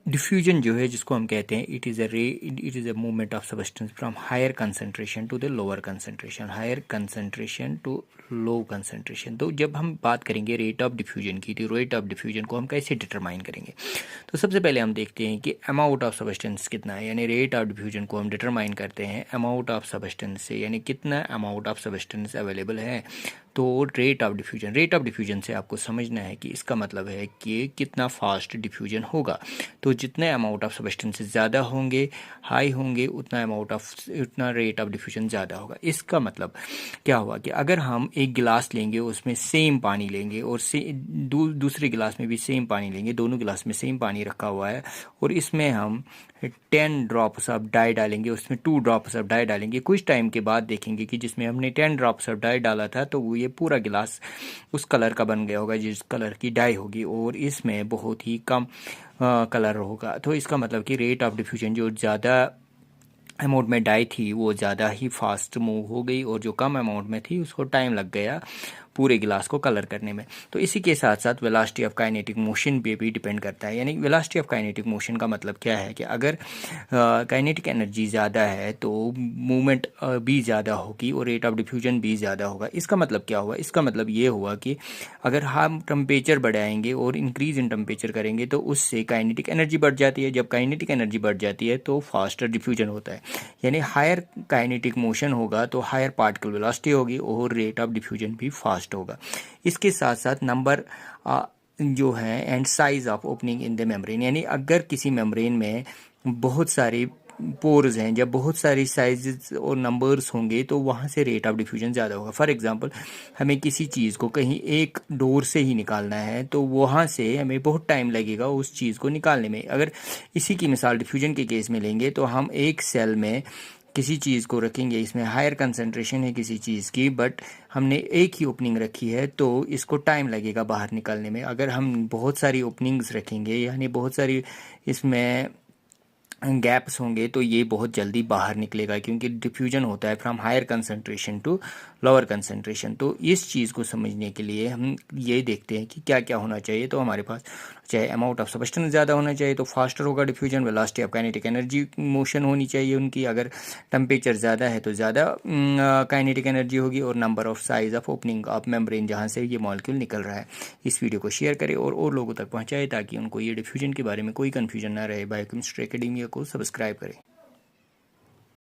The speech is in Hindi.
डिफ्यूजन जो है जिसको हम कहते हैं it is a movement of substance from higher concentration to the lower concentration, higher concentration to low concentration. तो जब हम बात करेंगे रेट ऑफ डिफ्यूजन की, तो रेट ऑफ डिफ्यूजन को हम कैसे डिटरमाइन करेंगे? तो सबसे पहले हम देखते हैं कि अमाउंट ऑफ सब्सटेंस कितना है, यानी रेट ऑफ डिफ्यूजन को हम डिटरमाइन करते हैं अमाउंट ऑफ सब्सटेंस से, यानी कितना अमाउंट ऑफ सब्सटेंस अवेलेबल है। तो रेट ऑफ डिफ्यूजन से आपको समझना है कि इसका मतलब है कि कितना फास्ट डिफ्यूजन होगा। तो जितने अमाउंट ऑफ सब्सटेंस ज़्यादा होंगे, हाई होंगे, उतना रेट ऑफ डिफ्यूजन ज़्यादा होगा। इसका मतलब क्या हुआ कि अगर हम एक गिलास लेंगे, उसमें सेम पानी लेंगे और दूसरे गिलास में भी सेम पानी लेंगे, दोनों गिलास में सेम पानी रखा हुआ है और इसमें हम 10 ड्रॉप्स ऑफ डाई डालेंगे, उसमें 2 ड्रॉप्स ऑफ डाई डालेंगे। कुछ टाइम के बाद देखेंगे कि जिसमें हमने 10 ड्रॉप्स ऑफ डाई डाला था तो वो ये पूरा गिलास उस कलर का बन गया होगा जिस कलर की डाई होगी, और इसमें बहुत ही कम कलर होगा। तो इसका मतलब कि रेट ऑफ डिफ्यूजन जो ज़्यादा अमाउंट में डाई थी वो ज़्यादा ही फास्ट मूव हो गई, और जो कम अमाउंट में थी उसको टाइम लग गया पूरे गिलास को कलर करने में। तो इसी के साथ साथ वेलोसिटी ऑफ काइनेटिक मोशन पे भी डिपेंड करता है। यानी वेलोसिटी ऑफ काइनेटिक मोशन का मतलब क्या है कि अगर काइनेटिक एनर्जी ज़्यादा है तो मूवमेंट भी ज़्यादा होगी और रेट ऑफ डिफ्यूजन भी ज़्यादा होगा। इसका मतलब क्या हुआ? इसका मतलब ये हुआ कि अगर हम टेम्परेचर बढ़ाएंगे और इंक्रीज इन टेम्परेचर करेंगे तो उससे काइनेटिक एनर्जी बढ़ जाती है। जब काइनेटिक एनर्जी बढ़ जाती है तो फास्टर डिफ्यूजन होता है, यानी हायर काइनेटिक मोशन होगा तो हायर पार्टिकल वेलोसिटी होगी और रेट ऑफ डिफ्यूजन भी फास्ट होगा। इसके साथ साथ नंबर जो है and size of opening in the membrane, यानी अगर किसी मेम्ब्रेन में बहुत सारी पोर्स हैं, जब बहुत सारी साइजेस और नंबर्स होंगे तो वहाँ से रेट ऑफ डिफ्यूजन ज़्यादा होगा। फॉर एग्जांपल, हमें किसी चीज़ को कहीं एक डोर से ही निकालना है तो वहाँ से हमें बहुत टाइम लगेगा उस चीज़ को निकालने में। अगर इसी की मिसाल डिफ्यूजन के केस में लेंगे तो हम एक सेल में किसी चीज़ को रखेंगे, इसमें हायर कंसंट्रेशन है किसी चीज़ की, बट हमने एक ही ओपनिंग रखी है तो इसको टाइम लगेगा बाहर निकलने में। अगर हम बहुत सारी ओपनिंग्स रखेंगे, यानी बहुत सारी इसमें गैप्स होंगे, तो ये बहुत जल्दी बाहर निकलेगा, क्योंकि डिफ्यूजन होता है from higher concentration to lower concentration. तो इस चीज़ को समझने के लिए हम ये देखते हैं कि क्या क्या होना चाहिए। तो हमारे पास चाहे अमाउंट ऑफ सब्सटेंस ज़्यादा होना चाहिए तो फास्टर होगा diffusion, velocity of kinetic energy motion होनी चाहिए उनकी, अगर टेम्परेचर ज़्यादा है तो ज़्यादा काइनेटिक एनर्जी होगी, और number of size of opening of membrane जहाँ से ये मॉलिक्यूल निकल रहा है। इस वीडियो को शेयर करें और लोगों तक पहुँचाएं ताकि उनको ये डिफ्यूजन के बारे में कोई कन्फ्यूजन ना रहे। बायोकेमिस्ट्री एकेडमिया को सब्सक्राइब करें।